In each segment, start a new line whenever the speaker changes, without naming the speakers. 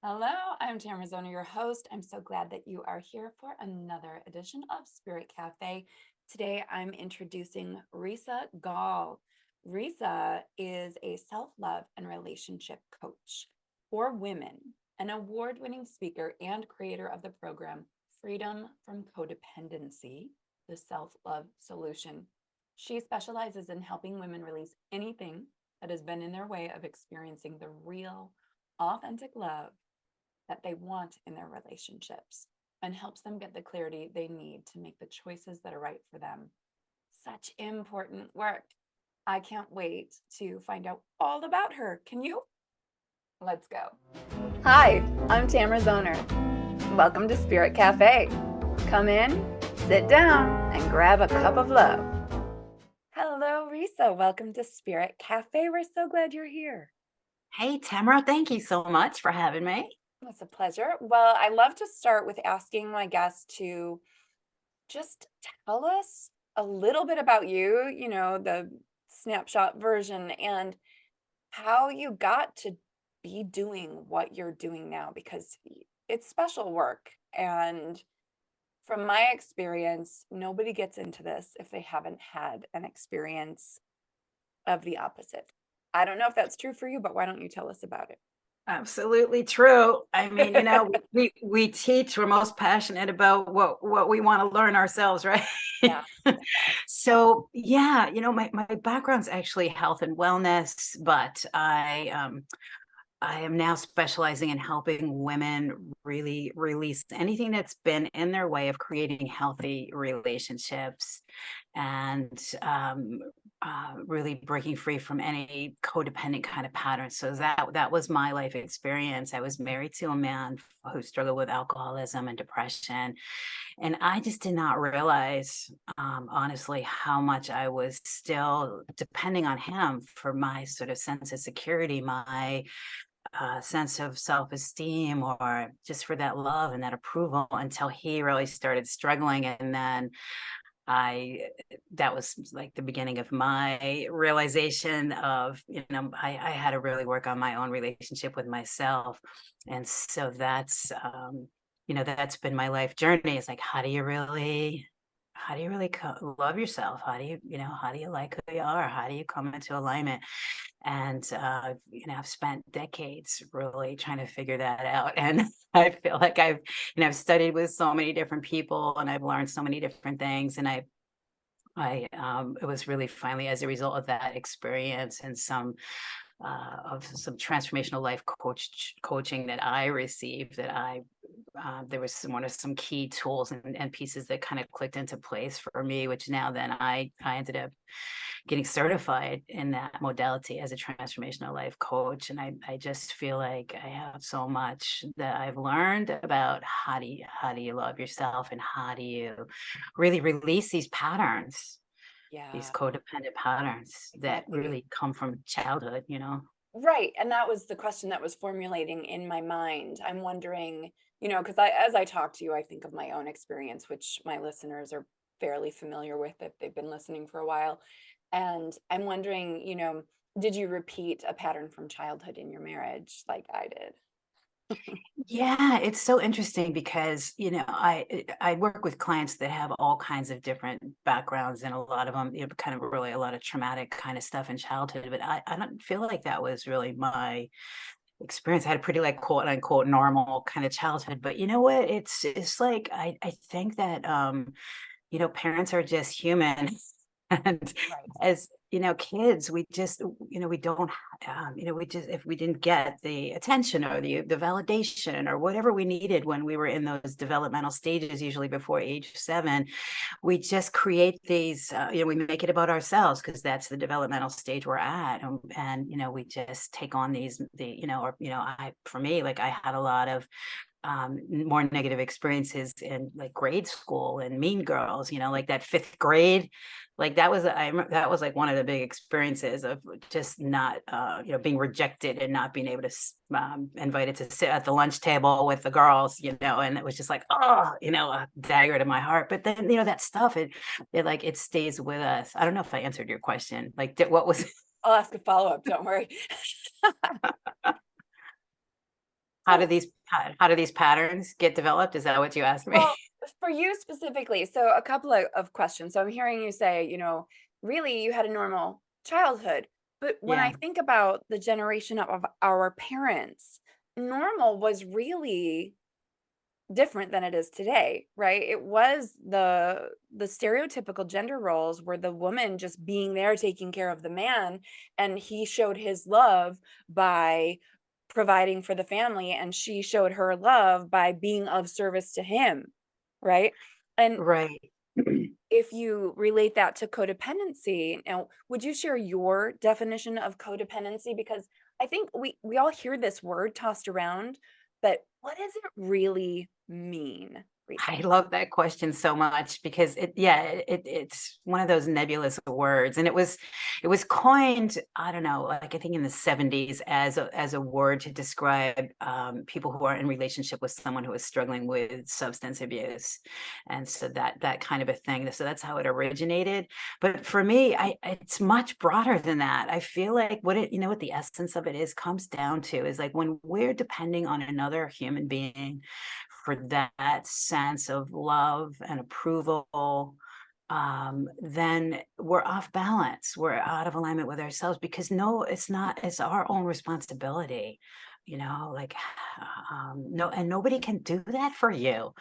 Hello, I'm Tamara Zoner, your host. I'm so glad that you are here for another edition of Spirit Cafe. Today, I'm introducing Risa Gaull. Risa is a self-love and relationship coach for women, an award-winning speaker and creator of the program Freedom from Codependency, the self-love solution. She specializes in helping women release anything that has been in their way of experiencing the real, authentic love that they want in their relationships and helps them get the clarity they need to make the choices that are right for them. Such important work. I can't wait to find out all about her. Can you? Let's go. Hi, I'm Tamara Zoner. Welcome to Spirit Cafe. Come in, sit down, and grab a cup of love. Hello, Risa. Welcome to Spirit Cafe. We're so glad you're here.
Hey, Tamara, thank you so much for having me.
It's a pleasure. Well, I love to start with asking my guests to just tell us a little bit about you, the snapshot version, and how you got to be doing what you're doing now, because it's special work. And from my experience, nobody gets into this if they haven't had an experience of the opposite. I don't know if that's true for you, but why don't you tell us about
Absolutely true. I mean,
it?
we teach, we're most passionate about what we want to learn ourselves, right?
Yeah.
So yeah, my background's actually health and wellness, but I am now specializing in helping women really release anything that's been in their way of creating healthy relationships and really breaking free from any codependent kind of patterns. So that was my life experience. I was married to a man who struggled with alcoholism and depression, and I just did not realize, honestly, how much I was still depending on him for my sort of sense of security, my sense of self-esteem, or just for that love and that approval, until he really started struggling. And then I that was like the beginning of my realization of, I had to really work on my own relationship with myself. And so that's been my life journey. It's like, how do you really love yourself? How do you like who you are? How do you come into alignment? And, I've spent decades really trying to figure that out. And I feel like I've studied with so many different people, and I've learned so many different things. And it was really finally as a result of that experience and some transformational life coaching that I received, that there was some key tools and pieces that kind of clicked into place for me, which now then I ended up getting certified in that modality as a transformational life coach. And I just feel like I have so much that I've learned about how do you love yourself, and how do you really release these patterns, these
Yeah,
codependent patterns that
exactly.
really come from childhood.
Right, and that was the question that was formulating in my mind. I'm wondering, because as I talk to you, I think of my own experience, which my listeners are fairly familiar with if they've been listening for a while. And I'm wondering, did you repeat a pattern from childhood in your marriage like I did?
Yeah, it's so interesting because, I work with clients that have all kinds of different backgrounds, and a lot of them, kind of really a lot of traumatic kind of stuff in childhood. But I don't feel like that was really my experience. I had a pretty, like, quote unquote normal kind of childhood. But you know what? It's like I think that parents are just human. And
Right.
as kids, we just, we don't, we just, if we didn't get the attention or the validation or whatever we needed when we were in those developmental stages, usually before age 7, we just create these, we make it about ourselves because that's the developmental stage we're at. And we just take on for me, like, I had a lot of more negative experiences in, like, grade school and Mean Girls, like that 5th grade. Like, that was like one of the big experiences of just not, being rejected and not being able to invited to sit at the lunch table with the girls, and it was just like, oh, a dagger to my heart. But then, that stuff, it stays with us. I don't know if I answered your question. Like, what was
I'll ask a follow-up, don't worry.
How
So,
do these patterns get developed? Is that what you asked me?
well, for you specifically, so a couple of questions. So I'm hearing you say, really you had a normal childhood. But when I
Yeah.
think about the generation of our parents, normal was really different than it is today, right? It was the stereotypical gender roles where the woman just being there taking care of the man, and he showed his love by providing for the family, and she showed her love by being of service to him, right? And
Right.
if you relate that to codependency, now would you share your definition of codependency? Because I think we all hear this word tossed around, but what does it really mean,
I
Risa?
love that question so much because it's one of those nebulous words, and it was coined, I don't know, like I think in the 70s as a word to describe people who are in relationship with someone who is struggling with substance abuse, and so that kind of a thing. So that's how it originated. But for me, it's much broader than that. I feel like what the essence of it is comes down to is like when we're depending on another human being for that sense of love and approval, then we're off balance. We're out of alignment with ourselves because no, it's not, it's our own responsibility, like, no, and nobody can do that for you.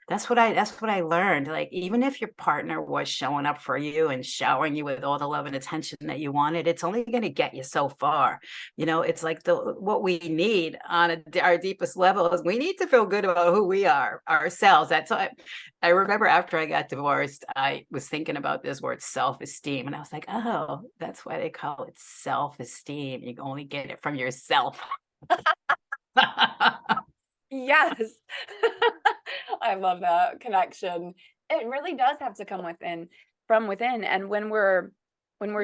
That's what I learned. Like, even if your partner was showing up for you and showering you with all the love and attention that you wanted, it's only going to get you so far. It's like what we need on our deepest level is we need to feel good about who we are ourselves. That's why I remember after I got divorced, I was thinking about this word self-esteem, and I was like, oh, that's why they call it self-esteem. You can only get it from yourself.
Yes. I love that connection. It really does have to come within from within. And when we're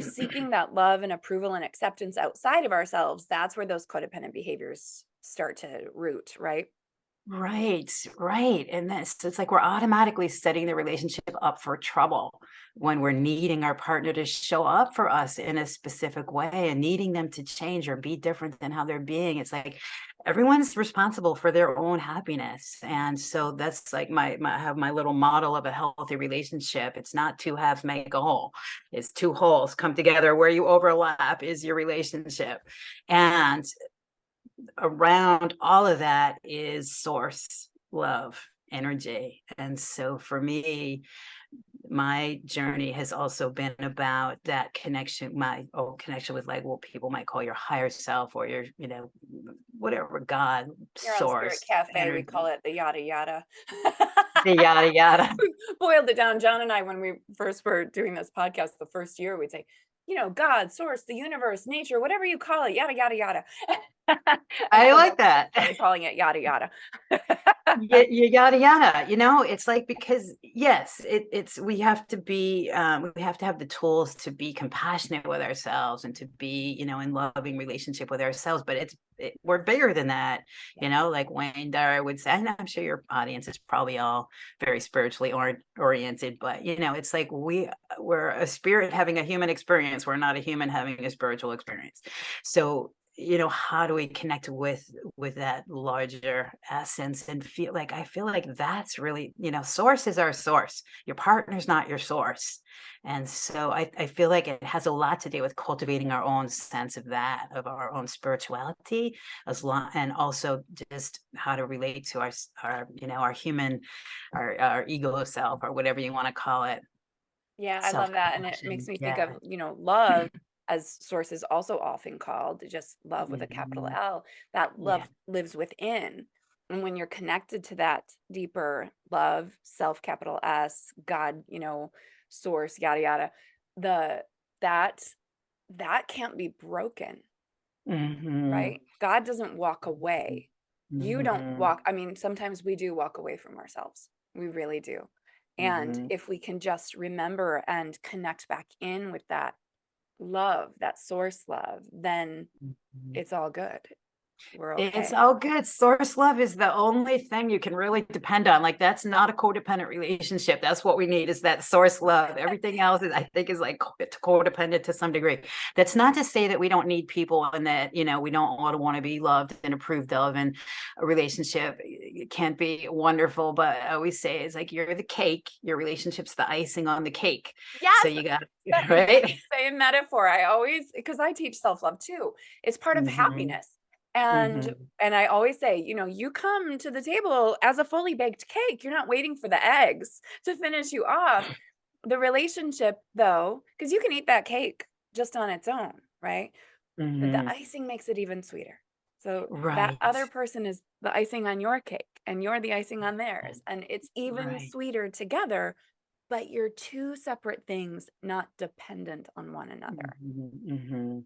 seeking that love and approval and acceptance outside of ourselves, that's where those codependent behaviors start to root, right?
Right, right. And it's like we're automatically setting the relationship up for trouble when we're needing our partner to show up for us in a specific way and needing them to change or be different than how they're being. It's like everyone's responsible for their own happiness. And so that's like I have my little model of a healthy relationship. It's not two halves make a whole. It's two wholes come together. Where you overlap is your relationship. And around all of that is source, love, energy. And so for me, my journey has also been about that connection, my old connection with like what people might call your higher self or your, whatever, God,
Here on Spirit
source,
Cafe, we call
energy,
it the yada yada.
the yada yada.
We boiled it down. John and I, when we first were doing this podcast the first year, we'd say, God, source, the universe, nature, whatever you call it, yada, yada, yada. And
I
so then
like
we
that.
started calling it yada, yada.
Yada yada, it's like, because yes, we have to be, we have to have the tools to be compassionate with ourselves and to be, in loving relationship with ourselves, but we're bigger than that.
Yeah.
Like Wayne Dyer would say, and I'm sure your audience is probably all very spiritually oriented, but it's like we're a spirit having a human experience. We're not a human having a spiritual experience. So how do we connect with that larger essence and I feel like that's really, source is our source. Your partner's not your source. And so I feel like it has a lot to do with cultivating our own sense of that, of our own spirituality, and also just how to relate to our human, our ego self, or whatever you want to call it.
Yeah, I love that. And it makes
Self-compassion.
me think
Yeah.
of, love as source is also often called just love with a capital
Mhm.
L. That
Yeah.
love lives within. And when you're connected to that deeper love, self capital S, God, source, yada yada, the that that can't be broken,
Mhm.
right? God doesn't walk
Mhm.
away. You don't
Mhm.
walk, I mean, sometimes we do walk away from ourselves. We really do. And
Mhm.
if we can just remember and connect back in with that love, that source love, then
Mhm.
it's all good. we're
It's
okay.
all good. Source love is the only thing you can really depend on. Like that's not a codependent relationship. That's what we need is that source love. Everything else is, I think, is like codependent to some degree. That's not to say that we don't need people and that, we don't all want to be loved and approved of. And a relationship can't be wonderful, but I always say it's like you're the cake, your relationship's the icing on the cake. So
Yes,
you got,
that
right?
same metaphor. I always, because I teach self-love too. It's part of
Hmm.
happiness. And
Hmm.
and I always say, you come to the table as a fully baked cake. You're not waiting for the eggs to finish you off. The relationship, though, because you can eat that cake just on its own, right? But the
Hmm.
icing makes it even sweeter. So that
Right.
other person is the icing on your cake, and you're the icing on theirs. And it's even
Right.
sweeter together, but you're two separate things, not dependent on one another.
Mhm, mhm.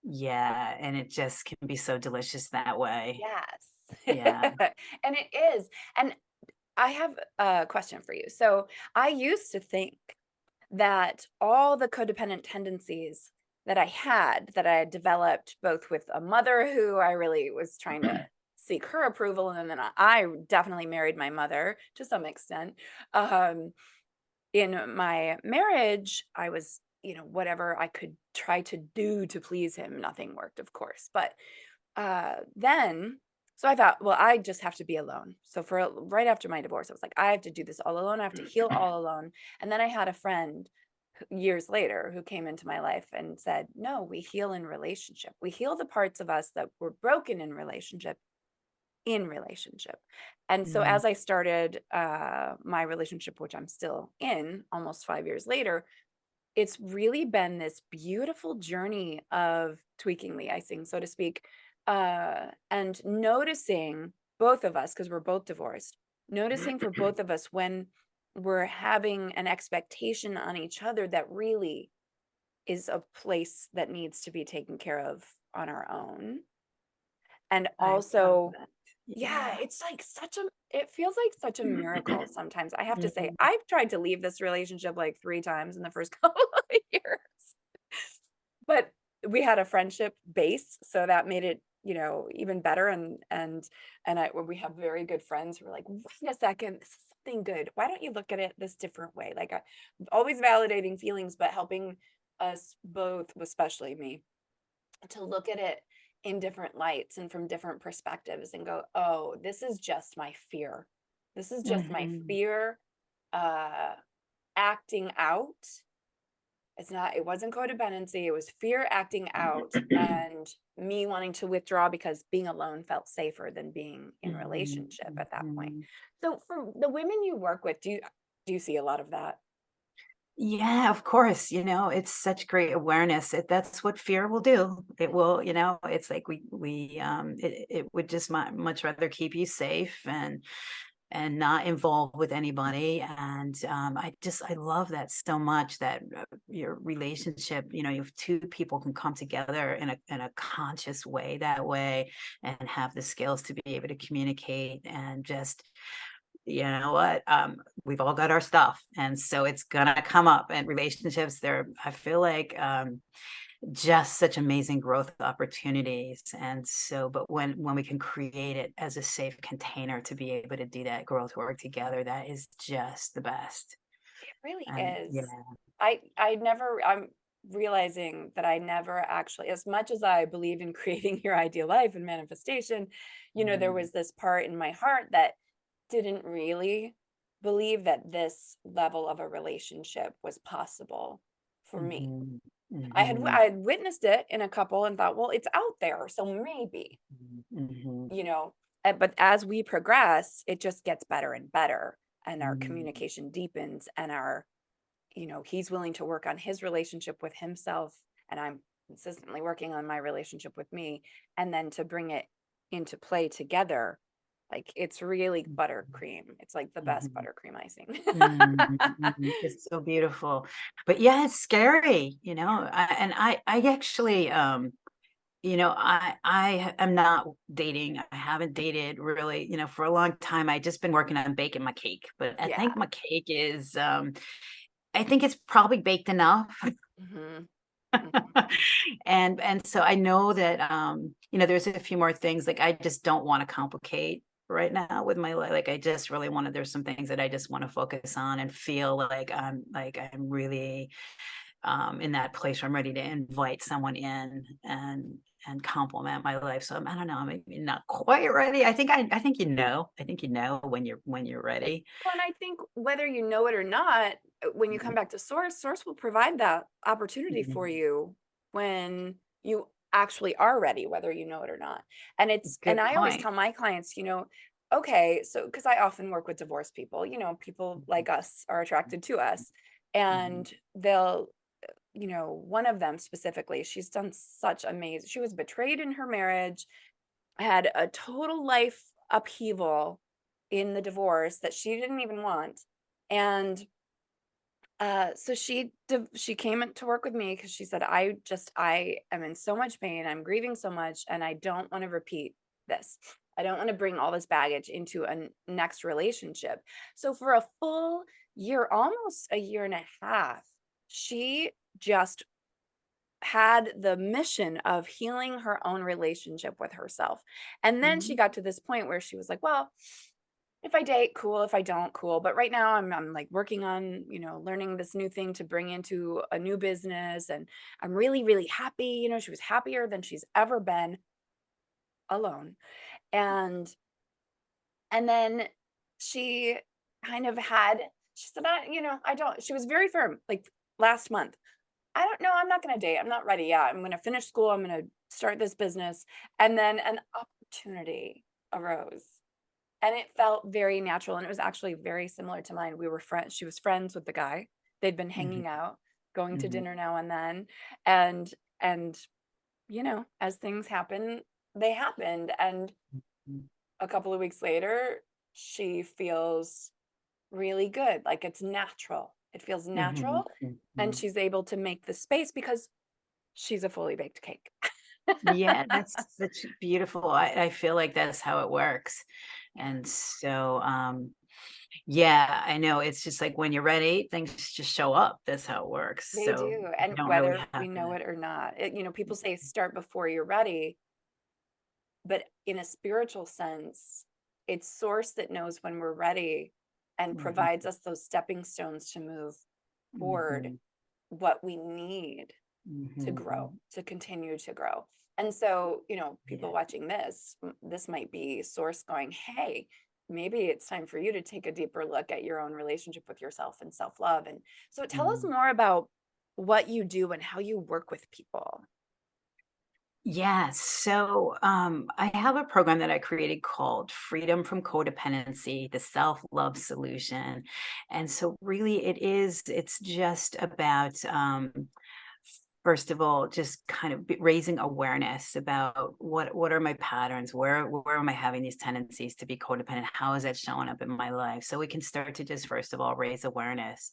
Yeah, and it just can be so delicious that way.
Yes.
Yeah.
And it is. And I have a question for you. So I used to think that all the codependent tendencies that I had developed both with a mother who I really was trying to seek her approval, and then I definitely married my mother to some extent. Um, in my marriage, I was, whatever I could try to do to please him, nothing worked, of course. But then so I thought, well, I just have to be alone. So for right after my divorce, I was like, I have to do this all alone. I have to heal all alone. And then I had a friend years later who came into my life and said, no, we heal in relationship. We heal the parts of us that were broken in relationship in relationship. And so
Mm,
as I started my relationship, which I'm still in almost 5 years later, it's really been this beautiful journey of tweaking the icing, so to speak, and noticing both of us, because we're both divorced, noticing for both of us when we're having an expectation on each other that really is a place that needs to be taken care of on our own. And
I love
also,
that.
yeah,
Yeah.
it's like it feels like such a miracle sometimes. I have to say,
Mhm,
I've tried to leave this relationship like 3 times in the first couple of years. But we had a friendship base, so that made it, even better. And we have very good friends who are like, wait a second, this is something good. Why don't you look at it this different way? Like, always validating feelings, but helping us both, especially me, to look at it in different lights and from different perspectives and go, oh, this is just my fear. This is just my
mhm,
fear uh acting out. It wasn't codependency, it was fear acting out and me wanting to withdraw because being alone felt safer than being in
mhm,
relationship at that point.
mhm.
So for the women you work with, do you see a lot of that?
Yeah, of course, it's such great awareness. That's what fear will do. It will, it's like it would just much rather keep you safe and not involved with anybody. And I love that so much that your relationship, if two people can come together in a conscious way that way and have the skills to be able to communicate and just you know what we've all got our stuff and so it's gonna come up and relationships there I feel like just such amazing growth opportunities. And so, but when we can create it as a safe container to be able to do that growth work together, that is just the best.
It really
And
is.
yeah.
I'm realizing that I never actually, as much as I believe in creating your ideal life and manifestation, there
Mm,
was this part in my heart that didn't really believe that this level of a relationship was possible for me.
mhm,
I
mhm,
had witnessed it in a couple and thought, well, it's out there, so maybe,
mhm,
you know. But as we progress, it just gets better and better, and our
mhm,
communication deepens, and he's willing to work on his relationship with himself, and I'm consistently working on my relationship with me, and then to bring it into play together, like it's really buttercream. It's like the best
mhm,
buttercream icing.
mhm, mhm. It's so beautiful, but yeah, it's scary, and I actually I am not dating. I haven't dated really, for a long time. I just been working on baking my cake, but I
Yeah.
think my cake is I think it's probably baked enough.
Hmm. Mhm.
And so I know that, there's a few more things, like, I just don't wanna complicate right now with my life. Like, I just really wanna there's some things that I just wanna focus on and feel like I'm really, in that place where I'm ready to invite someone in and compliment my life. So I don't know, maybe not quite ready. I think when you're ready.
Well, and I think whether you know it or not, when you come
Mhm,
back to source, source will provide that opportunity for
mhm.
you when you actually are ready, whether you know it or not. And
Good
I always
point.
tell my clients, okay, so because I often work with divorced people, people
Mhm,
like us are attracted to us.
mhm,
And they'll, one of them specifically, she's done such amazing, she was betrayed in her marriage, had a total life upheaval in the divorce that she didn't even want. And so she came to work with me because she said, I am in so much pain, I'm grieving so much, and I don't want to repeat this. I don't want to bring all this baggage into a next relationship. So for a full year, almost a year and a half, she just had the mission of healing her own relationship with herself. And then she
mhm,
got to this point where she was like, well, if I date, cool. If I don't, cool. But right now I'm like working on, learning this new thing to bring into a new business. And I'm really, really happy. She was happier than she's ever been alone. And then she kind of had, she said, I don't, she was very firm, like last month. I don't know. I'm not going to date. I'm not ready yet. I'm going to finish school. I'm going to start this business. And then an opportunity arose, and it felt very natural. And it was actually very similar to mine. We were friends. She was friends with the guy. They'd been
mhm,
hanging out, going to
mhm,
dinner now and then. And, as things happen, they happened. And
mhm,
a couple of weeks later, she feels really good. Like it's natural. It feels
mhm,
natural. And
mhm.
she's able to make the space because she's a fully baked cake.
Yeah, that's such beautiful. I feel like that's how it works.
Yeah,
And so, yeah, I know it's just like when you're ready, things just show up. That's how it works.
they
So
do.
you
And
don't really
whether we
have
know
to.
it or not, people say start before you're ready, but in a spiritual sense, it's source that knows when we're ready and
Mhm,
provides us those stepping stones to move toward
mhm,
what we need to grow,
mhm.
to continue to grow. And so,
Yeah.
people watching this, this might be source going, hey, maybe it's time for you to take a deeper look at your own relationship with yourself and self love. And so, tell us
Mhm.
more about what you do and how you work with people.
Yeah. So I have a program that I created called Freedom from Codependency, the Self-Love Solution. And so really it's just about first of all, just kind of raising awareness about what are my patterns, where am I having these tendencies to be codependent, how is that showing up in my life, so we can start to just first of all raise awareness.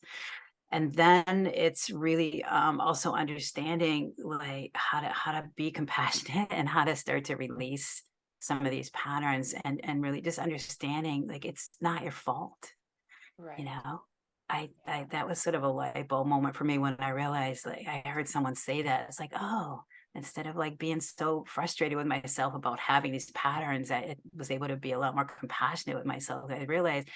And then it's really, also understanding, like, how to be compassionate and how to start to release some of these patterns, and really just understanding, like, it's not your fault, you
Right.
know? I
Yeah.
that was sort of a light bulb moment for me when I realized, like, I heard someone say that. It's like, "Oh," instead of, like, being so frustrated with myself about having these patterns, I was able to be a lot more compassionate with myself. I realized,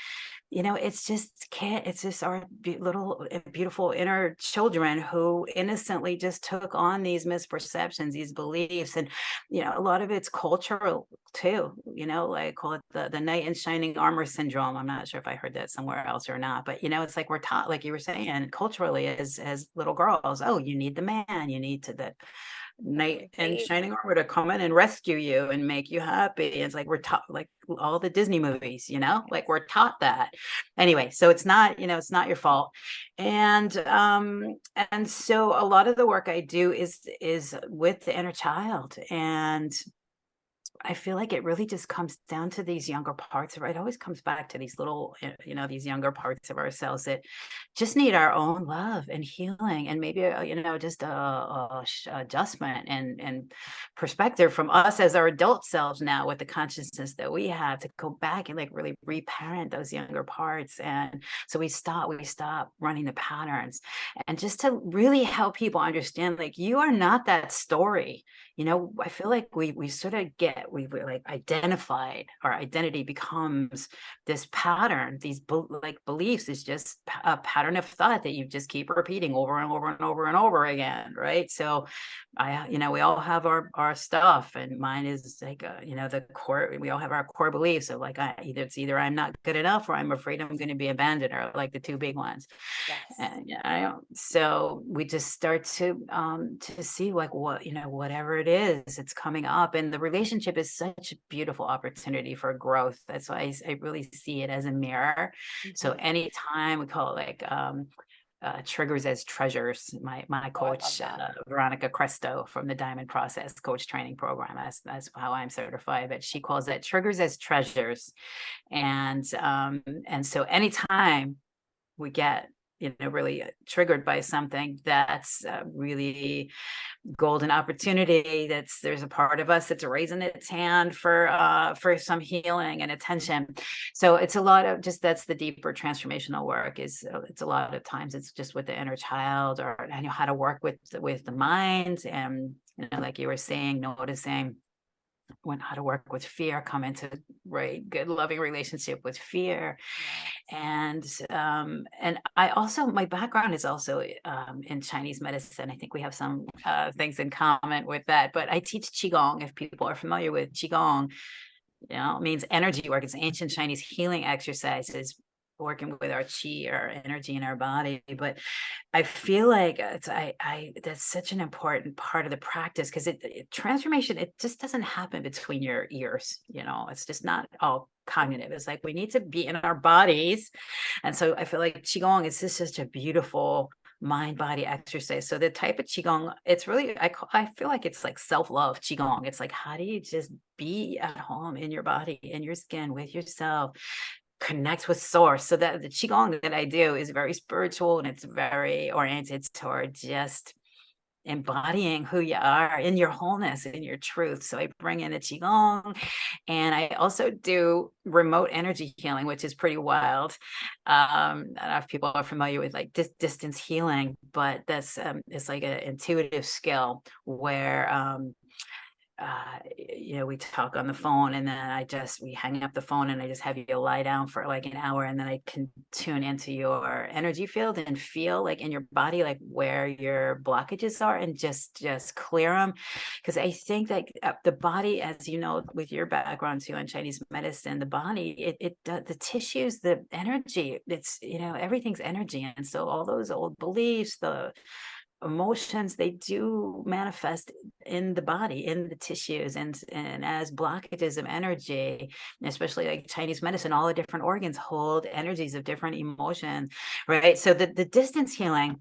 it's just our little beautiful inner children who innocently just took on these misperceptions, these beliefs. And a lot of it's cultural too, like, call it the knight in shining armor syndrome. I'm not sure if I heard that somewhere else or not, but it's like we're taught, like you were saying, culturally, as little girls, oh, you need the man, you need to the
The
knight in
complete.
shining armor to come in and rescue you and make you happy. It's like we're taught, like all the Disney movies, like
Yes.
we're taught that. Anyway, so it's not your fault. And so a lot of the work I do is with the inner child, and I feel like it really just comes down to these younger parts of it. It always comes back to these little, these younger parts of ourselves that just need our own love and healing, and maybe, just adjustment and perspective from us as our adult selves now with the consciousness that we have to go back and like really reparent those younger parts. And so we stop running the patterns, and just to really help people understand, like, you are not that story. I feel like we sort of we like identified, our identity becomes this pattern, these like beliefs is just a pattern of thought that you just keep repeating over and over and over and over again, right? So we all have our stuff, and mine is like, the core. We all have our core beliefs of like, either I'm not good enough or I'm afraid I'm going to be abandoned, or like the two big ones.
Yes.
And yeah, I don't, so we just start to see like whatever it is, it's coming up. And the relationship is such a beautiful opportunity for growth. That's why I really see it as a mirror. So
Mhm.
anytime we call it like triggers as treasures. My
Oh, I love
coach,
that.
Veronica Cresto from the Diamond Process Coach Training Program, that's how I'm certified, but she calls it triggers as treasures. And so anytime we get really triggered by something that's really golden opportunity, there's a part of us that's raising its hand for some healing and attention. So it's a lot of just, that's the deeper transformational work. Is It's a lot of times it's just with the inner child, or how to work with the mind, and like you were saying, noticing when how to work with fear, come into right good loving relationship with fear.
Yes.
And I also, my background is also in Chinese medicine. I think we have some things in common with that, but I teach qigong. If people are familiar with qigong, it means energy work. It's ancient Chinese healing exercises, working with our chi, our energy in our body. But I feel like I that's such an important part of the practice, because transformation, it just doesn't happen between your ears. It's just not all cognitive. It's like we need to be in our bodies. And so I feel like qigong is just such a beautiful mind body exercise. So the type of qigong, it's really, I feel like it's like self-love qigong. It's like, how do you just be at home in your body, in your skin, with yourself, connect with source. So that the qigong that I do is very spiritual, and it's very oriented toward just embodying who you are in your wholeness, in your truth. So I bring in the qigong, and I also do remote energy healing, which is pretty wild. I don't know if people are familiar with like distance healing, but that's it's like an intuitive skill where we talk on the phone, and then we hang up the phone, and I just have you lie down for like an hour, and then I can tune into your energy field and feel like in your body, like where your blockages are, and just clear them. Because I think that the body, as you know, with your background too in Chinese medicine, the body, the tissues, the energy, it's, everything's energy. And so all those old beliefs, the emotions, they do manifest in the body, in the tissues, and as blockages of energy, especially like Chinese medicine, all the different organs hold energies of different emotions, right? So the distance healing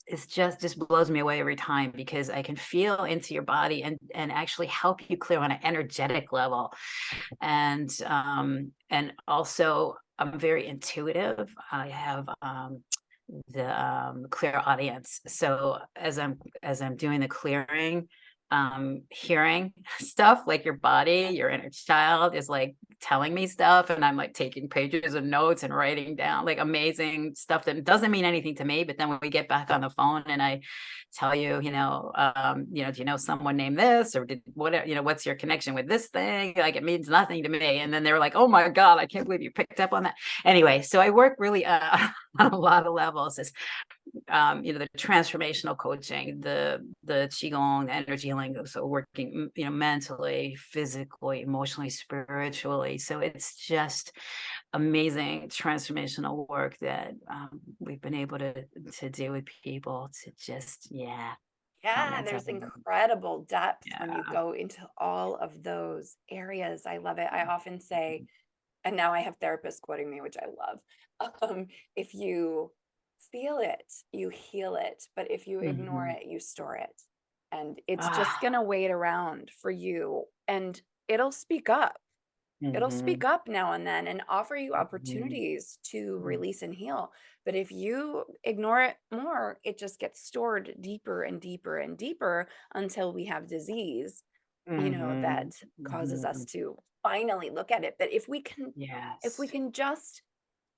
is just blows me away every time, because I can feel into your body and actually help you clear on an energetic level. And also I'm very intuitive. I have the clear audience. So as I'm doing the clearing, hearing stuff like your body,
Yes.
your inner child is like telling me stuff, and I'm like taking pages of notes and writing down like amazing stuff that doesn't mean anything to me. But then when we get back on the phone and I tell you, do you know someone named this, or did whatever, what's your connection with this thing? Like, it means nothing to me. And then they're like, oh my God, I can't believe you picked up on that. Anyway, so I work really on a lot of levels. The transformational coaching, the qigong, the energy healing, so working, mentally, physically, emotionally, spiritually. So it's just amazing transformational work that we've been able to do with people, to just, yeah, come
Yeah,
into,
there's incredible depth when you
yeah.
go into all of those areas. I love it. I often say, and now I have therapists quoting me, which I love. If you feel it, you heal it, but if you ignore
Mhm.
it, you store it. And it's just
Ah,
going to wait around for you. And it'll speak up. It'll speak
Mhm.
up now and then and offer you
Mhm.
opportunities to
Mhm.
release and heal. But if you ignore it more, it just gets stored deeper and deeper and deeper until we have disease,
Mhm.
that causes us
Mhm.
to finally look at it. But if we
Yes.
can just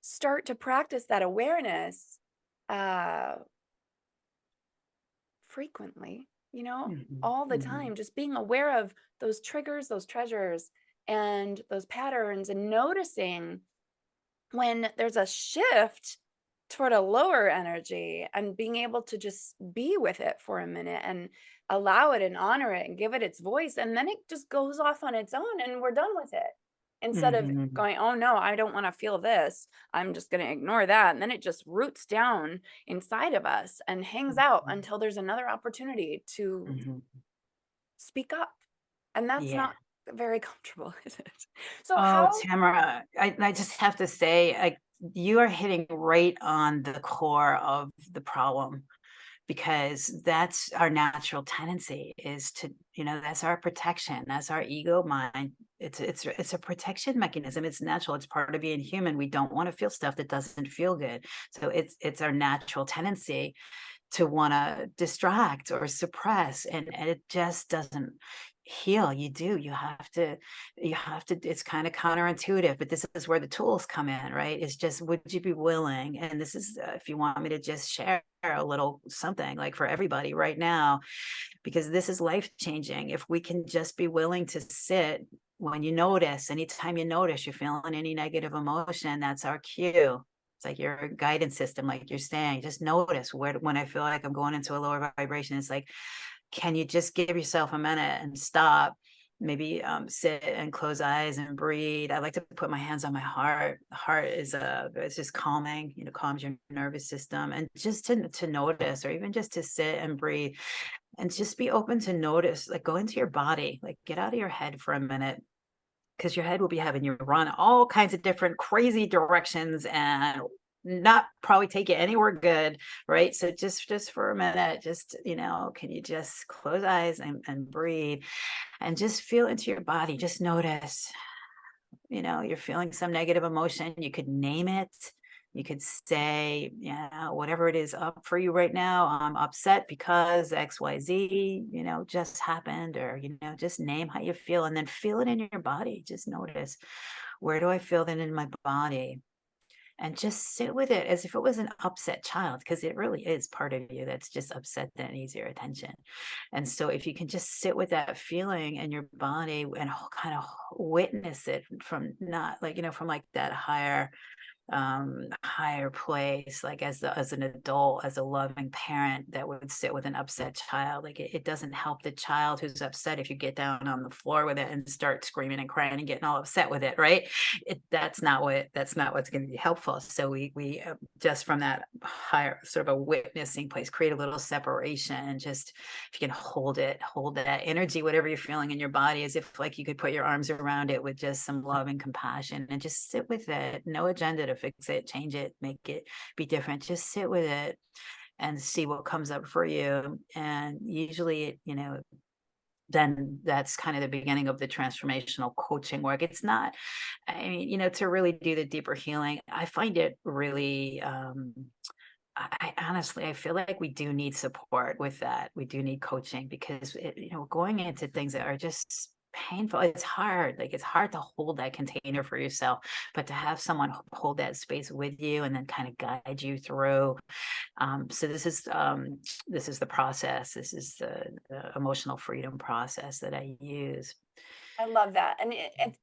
start to practice that awareness uh frequently,
Mhm.
all the
Mhm.
time, just being aware of those triggers, those treasures, and those patterns, and noticing when there's a shift toward a lower energy, and being able to just be with it for a minute and allow it and honor it and give it its voice. And then it just goes off on its own and we're done with it. Instead of
Mhm.
going, oh no, I don't want to feel this. I'm just going to ignore that. And then it just roots down inside of us and hangs out
Mhm.
until there's another opportunity to
Mhm.
speak up. And that's
Yeah.
not very comfortable, is it? So,
Oh,
how
Tamara, I just have to say, you are hitting right on the core of the problem, because that's our natural tendency, is to, that's our protection. That's our ego mind. It's a protection mechanism. It's natural. It's part of being human. We don't want to feel stuff that doesn't feel good. So it's our natural tendency to want to distract or suppress, and it just doesn't heal. You have to it's kind of counterintuitive, but this is where the tools come in, right? It's just, would you be willing, and this is, if you want me to just share a little something like for everybody right now, because this is life changing. If we can just be willing to sit, when you notice, anytime you notice you're feeling any negative emotion, that's our cue. It's like your guidance system, like you're saying, just notice where, when I feel like I'm going into a lower vibration, it's like, can you just give yourself a minute and stop? Maybe sit and close eyes and breathe. I like to put my hands on my heart. The heart is it's just calming, calms your nervous system, and just to notice, or even just to sit and breathe, and just be open to notice, like go into your body, like get out of your head for a minute, because your head will be having you run all kinds of different crazy directions and not probably take you anywhere good, right? So just for a minute, just, can you just close eyes and breathe, and just feel into your body. Just notice, you're feeling some negative emotion. You could name it. You could say, yeah, whatever it is up for you right now, I'm upset because XYZ, just happened, or, just name how you feel, and then feel it in your body. Just notice, where do I feel that in my body? And just sit with it as if it was an upset child, because it really is part of you that's just upset, that needs your attention. And so if you can just sit with that feeling in your body and kind of witness it from, not like, from like that higher place, like as an adult, as a loving parent that would sit with an upset child. Like it doesn't help the child who's upset if you get down on the floor with it and start screaming and crying and getting all upset with it, right? That's not what's going to be helpful. So we just from that higher sort of a witnessing place, create a little separation, and just, if you can hold that energy, whatever you're feeling in your body, as if like you could put your arms around it with just some love and compassion, and just sit with it. No agenda to fix it, change it, make it be different. Just sit with it and see what comes up for you. And usually, then that's kind of the beginning of the transformational coaching work. It's not, I mean, to really do the deeper healing, I find it really, I honestly, I feel like we do need support with that. We do need coaching, because going into things that are just painful, it's hard. Like it's hard to hold that container for yourself, but to have someone hold that space with you and then kind of guide you through. So this is the process. This is the emotional freedom process that I use.
I love that.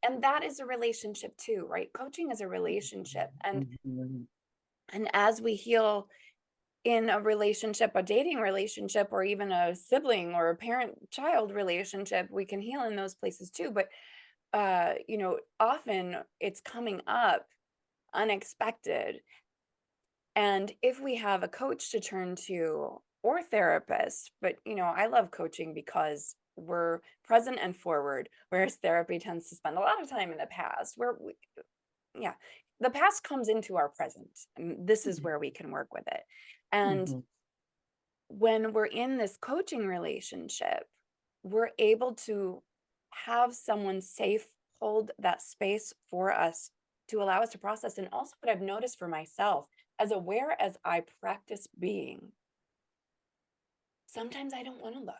And that is a relationship too, right? Coaching is a relationship.
Mhm.
And as we heal in a relationship, a dating relationship, or even a sibling or a parent-child relationship, we can heal in those places too. But often it's coming up unexpected. And if we have a coach to turn to, or therapist, but I love coaching because we're present and forward, whereas therapy tends to spend a lot of time in the past, yeah, the past comes into our present, and this is where we can work with it. And
Mhm.
when we're in this coaching relationship, we're able to have someone safe hold that space for us to allow us to process. And also, what I've noticed for myself, as aware as I practice being, sometimes I don't want to look.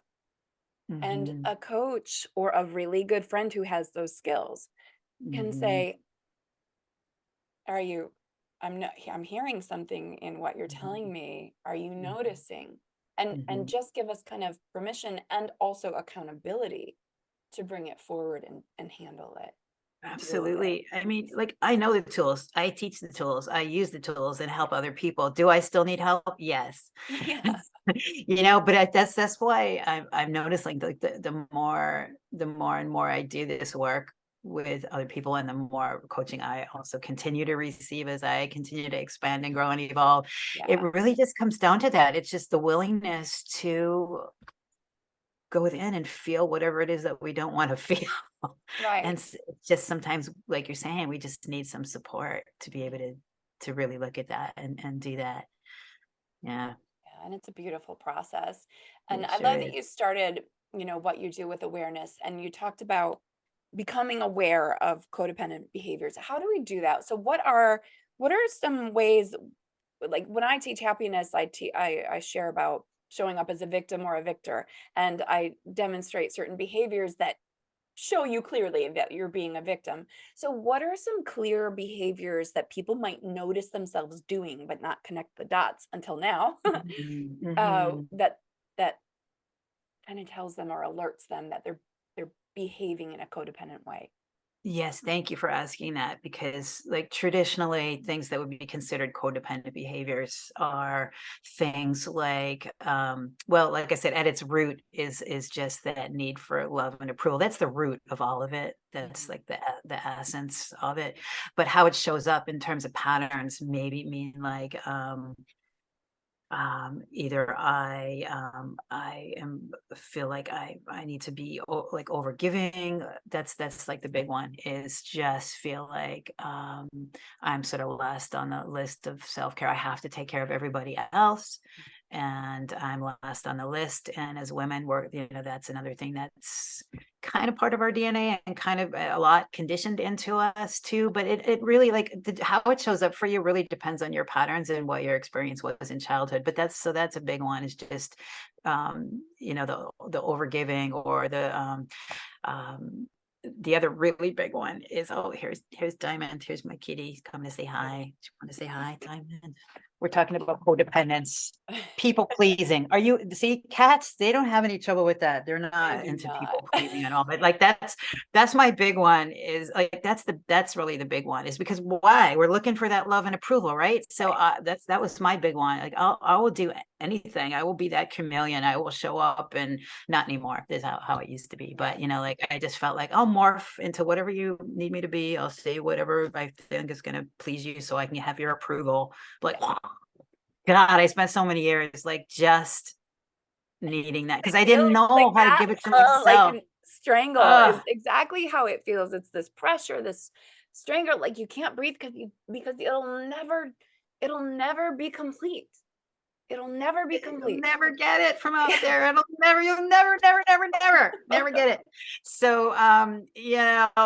And
Mhm,
a coach or a really good friend who has those skills can
mhm,
say, "Are you, I'm hearing something in what you're telling
mhm,
me. Are you
mhm,
noticing?" And
mhm.
just give us kind of permission and also accountability to bring it forward and handle it, deal with it.
Absolutely. I mean, like, I know the tools. I teach the tools. I use the tools and help other people. Do I still need help? Yes.
Yeah.
But that's why I've noticed, like, the more and more I do this work with other people, and the more coaching I also continue to receive as I continue to expand and grow and evolve. It
Yeah.
really just comes down to that. It's just the willingness to go within and feel whatever it is that we don't want to feel. And
Right.
it's just sometimes, like you're saying, we just need some support to be able to really look at that and do that. Yeah,
Yeah, and it's a beautiful process. And
it
I
sure
love that
is.
you started, what you do with awareness, and you talked about becoming aware of codependent behaviors. How do we do that? So what are some ways, like when I teach happiness, I share about showing up as a victim or a victor, and I demonstrate certain behaviors that show you clearly that you're being a victim. So what are some clear behaviors that people might notice themselves doing but not connect the dots until now?
Mhm, mhm.
That that kind of tells them or alerts them that they're behaving in a codependent way.
Yes, thank you for asking that, because, like, traditionally, things that would be considered codependent behaviors are things like, well, like I said, at its root is just that need for love and approval. That's the root of all of it. That's
Mhm.
like the essence of it. But how it shows up in terms of patterns maybe mean like, either I am feel like I need to be like overgiving. That's like the big one, is just feel like I'm sort of last on the list of self-care. I have to take care of everybody else, and I'm last on the list. And as women, that's another thing that's kind of part of our DNA and kind of a lot conditioned into us too. But it really, like, how it shows up for you really depends on your patterns and what your experience was in childhood. But that's a big one, is just the overgiving, or um the other really big one is, oh, here's Diamond. Here's my kitty. He's coming to say hi. Do you want to say hi, Diamond? We're talking about codependence. People pleasing. Are you see cats? They don't have any trouble with that. They're
They
not
do
into
not.
people pleasing at all. But like that's my big one, is like that's really the big one, is because why? We're looking for that love and approval, right? So
Right.
that was my big one. Like I will do anything. I will be that chameleon. I will show up, and not anymore. This is how it used to be.
Right.
But like, I just felt like I'll morph into whatever you need me to be. I'll say whatever I think is gonna please you so I can have your approval. Like,
Yeah.
God, I spent so many years like just needing that because
It
I
feels
didn't
like
know how to
that.
give it to
Like
myself.
an strangle is
Ugh.
exactly how it feels. It's this pressure, this strangle, like you can't breathe because it'll never be complete. It'll never be
You'll
complete.
never get it from out
Yeah.
there. You'll never get it. So,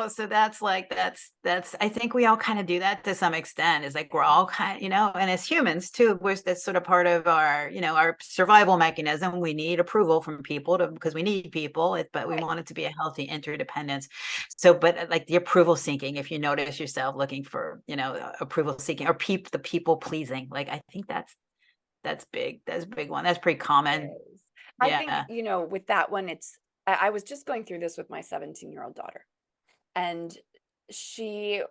so that's like, I think we all kind of do that to some extent. Is like, we're all kind, and as humans too, that's sort of part of our, our survival mechanism. We need approval from people because we need people, but we
Right.
want it to be a healthy interdependence. So, but like the approval seeking, if you notice yourself looking for, approval seeking, or the people pleasing, like, I think that's big. That's a big one. That's pretty common.
Is. I think,
Yeah.
with that one, I was just going through this with my 17-year-old daughter, and she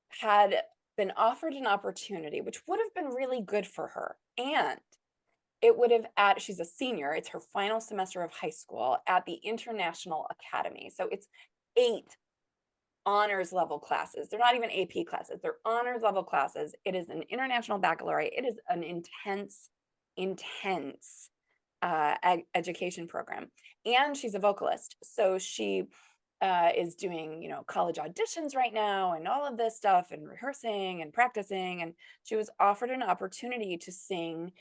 had been offered an opportunity, which would have been really good for her. And it would have she's a senior, it's her final semester of high school at the International Academy. So it's 8 honors level classes. They're not even AP classes, they're honors level classes. It is an international baccalaureate. It is an intense education program. And she's a vocalist. So she is doing, college auditions right now and all of this stuff and rehearsing and practicing. And she was offered an opportunity to sing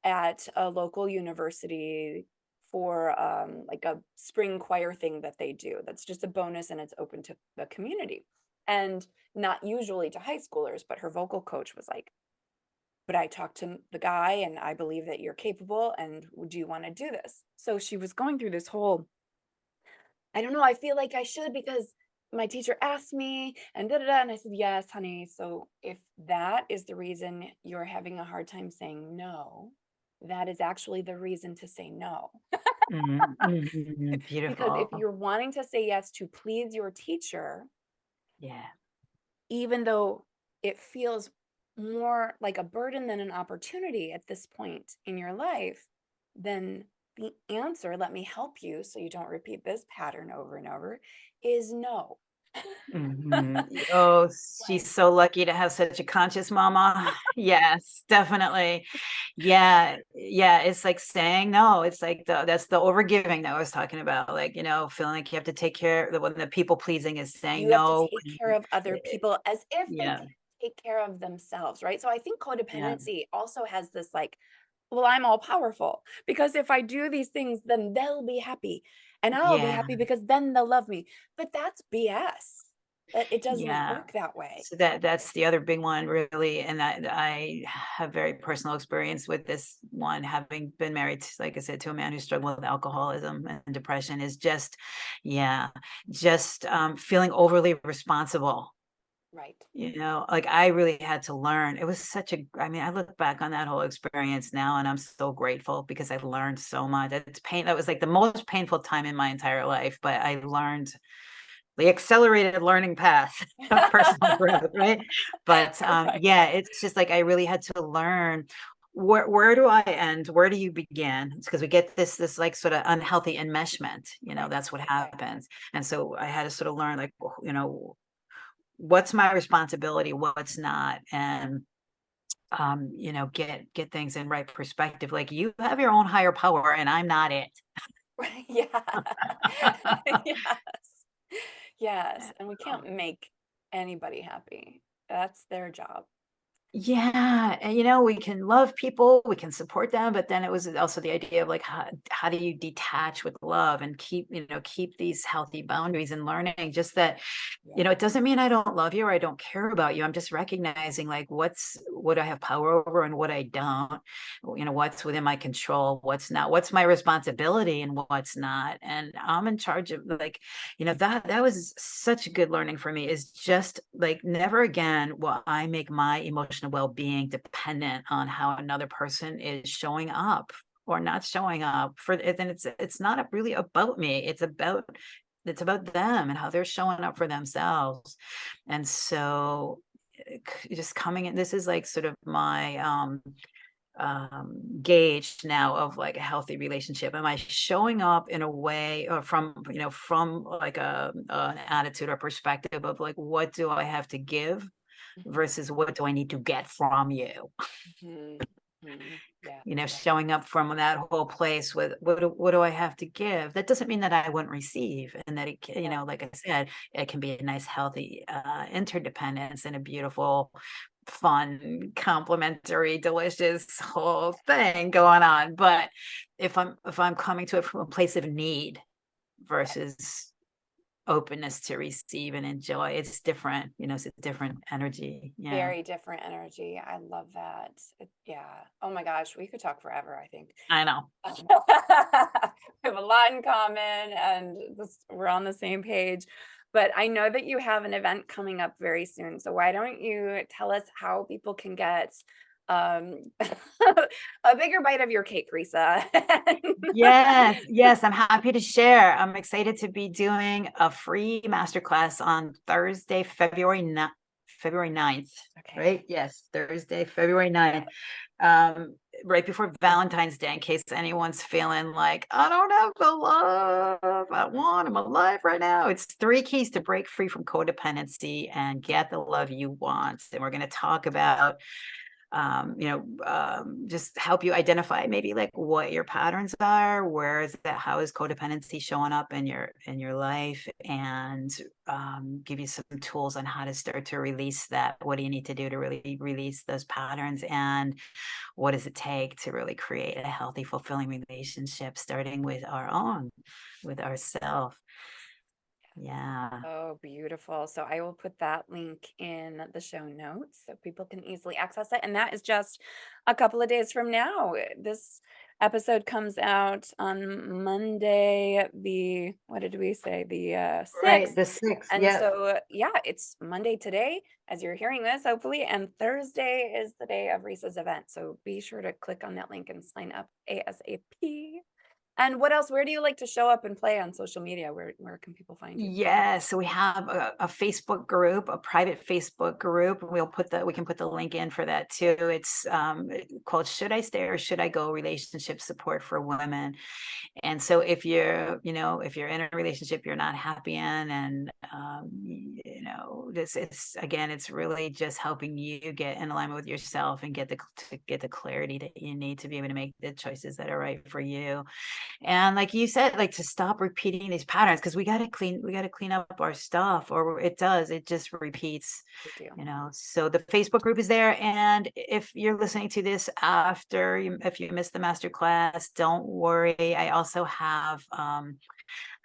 at a local university for like a spring choir thing that they do. That's just a bonus and it's open to the community. And not usually to high schoolers, but her vocal coach was like, but I talked to the guy and I believe that you're capable and do you want to do this? So she was going through this whole, I don't know, I feel like I should because my teacher asked me and da da da. And I said, yes, honey. So if that is the reason you're having a hard time saying no, that is actually the reason to say no. Because if
Beautiful.
you're wanting to say yes to please your teacher,
Yeah.
even though it feels more like a burden than an opportunity at this point in your life, then the answer, let me help you so you don't repeat this pattern over and over, is no.
Oh,
Like,
she's so lucky to have such a conscious mama. Yes, definitely. Yeah, yeah, it's like saying no. It's like that's the overgiving that I was talking about. Like, feeling like you have to take care when the people pleasing is saying
you have to
no.
take care of other people as if they
Yeah,
can take care of themselves, right? So I think
yeah,
codependency also has this like, well, I'm all powerful because if I do these things, then they'll be happy and I'll be
yeah,
happy because then they'll love me. But that's BS. That it doesn't
yeah.
work that way.
So that's the other big one, really, and I have very personal experience with this one, having been married, like I said, to a man who struggled with alcoholism and depression, is just, yeah, just feeling overly responsible.
Right.
Like I really had to learn. It was such a, I mean, I look back on that whole experience now and I'm so grateful because I learned so much. That was like the most painful time in my entire life, but I learned the accelerated learning path of personal growth, right? But
Right.
yeah, it's just like I really had to learn where do I end? Where do you begin? It's because we get this like sort of unhealthy enmeshment,
Right.
that's what
Right.
happens. And so I had to sort of learn like, what's my responsibility, what's not, and get things in right perspective. Like you have your own higher power and I'm not it.
Right. Yeah. Yes. Yes. And we can't make anybody happy. That's their job.
Yeah, and we can love people, we can support them, but then it was also the idea of like how do you detach with love and keep these healthy boundaries and learning just that
Yeah.
it doesn't mean I don't love you or I don't care about you. I'm just recognizing like what I have power over and what I don't, what's within my control, what's not, what's my responsibility and what's not. And I'm in charge of like, that was such a good learning for me, is just like never again will I make my emotional well-being dependent on how another person is showing up or not showing up for it. Then it's not really about me. It's about them and how they're showing up for themselves. And so just coming in, this is like sort of my gauge now of like a healthy relationship. Am I showing up in a way or from like an attitude or perspective of like what do I have to give
Mhm.
versus what do I need to get from you?
Mhm. Mhm. Yeah.
Showing up from that whole place with what do I have to give? That doesn't mean that I wouldn't receive, and that
Yeah.
like I said, it can be a nice, healthy interdependence and a beautiful, fun, complementary, delicious whole thing going on. But if I'm coming to it from a place of need
Right.
versus openness to receive and enjoy, it's different. It's a different energy. Yeah,
Very different energy. I love that. Yeah. Oh my gosh, we could talk forever, I think.
I know.
We have a lot in common and we're on the same page. But I know that you have an event coming up very soon. So why don't you tell us how people can get a bigger bite of your cake, Risa?
Yes, yes, I'm happy to share. I'm excited to be doing a free masterclass on Thursday, February 9th,
Okay.
right? Yes, Thursday, February 9th. Um, right before Valentine's Day, in case anyone's feeling like, I don't have the love I want in my life right now. It's 3 keys to break free from codependency and get the love you want. And we're going to talk about just help you identify maybe like what your patterns are, where is that, how is codependency showing up in your life, and give you some tools on how to start to release that. What do you need to do to really release those patterns, and what does it take to really create a healthy, fulfilling relationship, starting with ourselves. Yeah.
Oh, beautiful. So I will put that link in the show notes so people can easily access it. And that is just a couple of days from now. This episode comes out on Monday, what did we say? The
Right,
6th.
the 6th,
And
yep.
so, yeah, it's Monday today as you're hearing this, hopefully. And Thursday is the day of Risa's event. So be sure to click on that link and sign up ASAP. And what else? Where do you like to show up and play on social media? Where can people find you?
Yes, so we have a Facebook group, a private Facebook group. We can put the link in for that too. It's called Should I Stay or Should I Go? Relationship Support for Women. And so if you're in a relationship you're not happy in, and this it's again, it's really just helping you get in alignment with yourself and get the clarity that you need to be able to make the choices that are right for you. And like you said, like to stop repeating these patterns, because we got to clean up our stuff, or it just repeats.
We do.
So the Facebook group is there, and if you're listening to this if you missed the master class, don't worry. I also have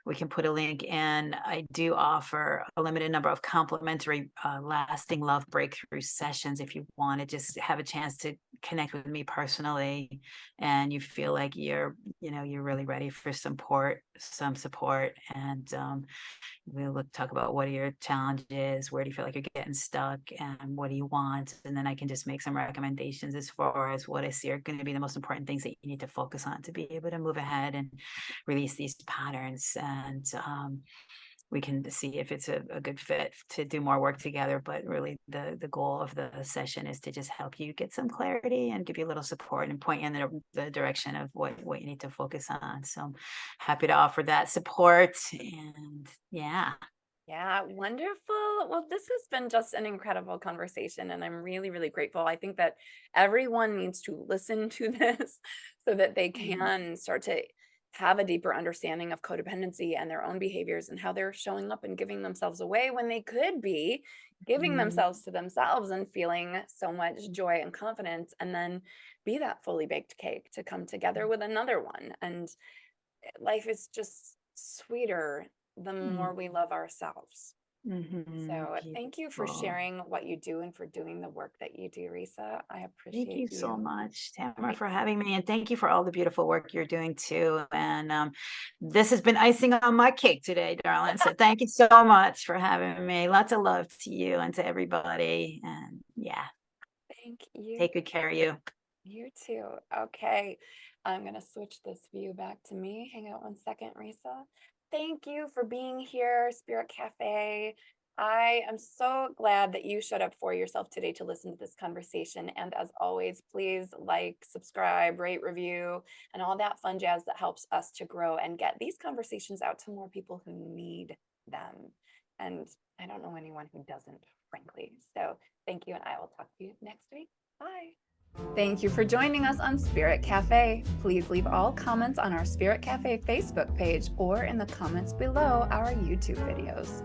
we can put a link in. I do offer a limited number of complimentary lasting love breakthrough sessions if you want to just have a chance to connect with me personally, and you feel like you're really ready for some support. And we'll talk about what are your challenges, where do you feel like you're getting stuck, and what do you want. And then I can just make some recommendations as far as what I see are going to be the most important things that you need to focus on to be able to move ahead and release these patterns. And we can see if it's a good fit to do more work together. But really the goal of the session is to just help you get some clarity and give you a little support and point you in the direction of what you need to focus on. So I'm happy to offer that support. And yeah.
Yeah, wonderful. Well, this has been just an incredible conversation, and I'm really, really grateful. I think that everyone needs to listen to this so that they
Mhm.
can start to have a deeper understanding of codependency and their own behaviors and how they're showing up and giving themselves away when they could be giving
Mhm.
themselves to themselves and feeling so much joy and confidence, and then be that fully baked cake to come together with another one. And life is just sweeter the more we love ourselves.
Mhm.
So thank you for
Beautiful.
sharing what you do and for doing the work that you do, Risa. I
Thank
appreciate
you so
you.
much, Tamara,
Right.
for having me. And thank you for all the beautiful work you're doing too. And this has been icing on my cake today, darling. So thank you so much for having me. Lots of love to you and to everybody. And yeah,
Thank you.
take good care of you.
You too. Okay. I'm going to switch this view back to me. Hang out one second, Risa. Thank you for being here, Spirit Cafe. I am so glad that you showed up for yourself today to listen to this conversation. And as always, please like, subscribe, rate, review, and all that fun jazz that helps us to grow and get these conversations out to more people who need them. And I don't know anyone who doesn't, frankly. So thank you. And I will talk to you next week. Bye. Thank you for joining us on Spirit Cafe. Please leave all comments on our Spirit Cafe Facebook page or in the comments below our YouTube videos.